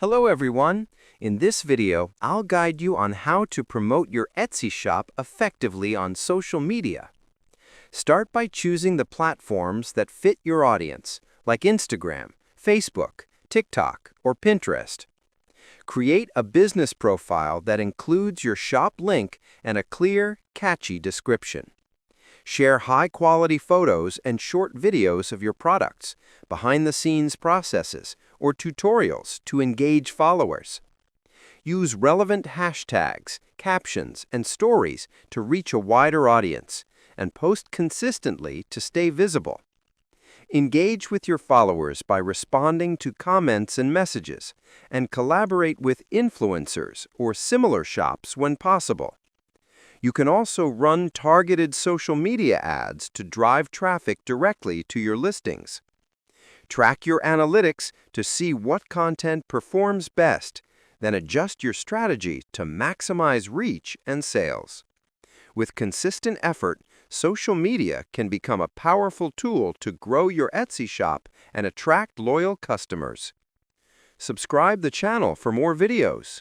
Hello everyone! In this video, I'll guide you on how to promote your Etsy shop effectively on social media. Start by choosing the platforms that fit your audience, like Instagram, Facebook, TikTok, or Pinterest. Create a business profile that includes your shop link and a clear, catchy description. Share high-quality photos and short videos of your products, behind-the-scenes processes, or tutorials to engage followers. Use relevant hashtags, captions, and stories to reach a wider audience, and post consistently to stay visible. Engage with your followers by responding to comments and messages, and collaborate with influencers or similar shops when possible. You can also run targeted social media ads to drive traffic directly to your listings. Track your analytics to see what content performs best, then adjust your strategy to maximize reach and sales. With consistent effort, social media can become a powerful tool to grow your Etsy shop and attract loyal customers. Subscribe the channel for more videos.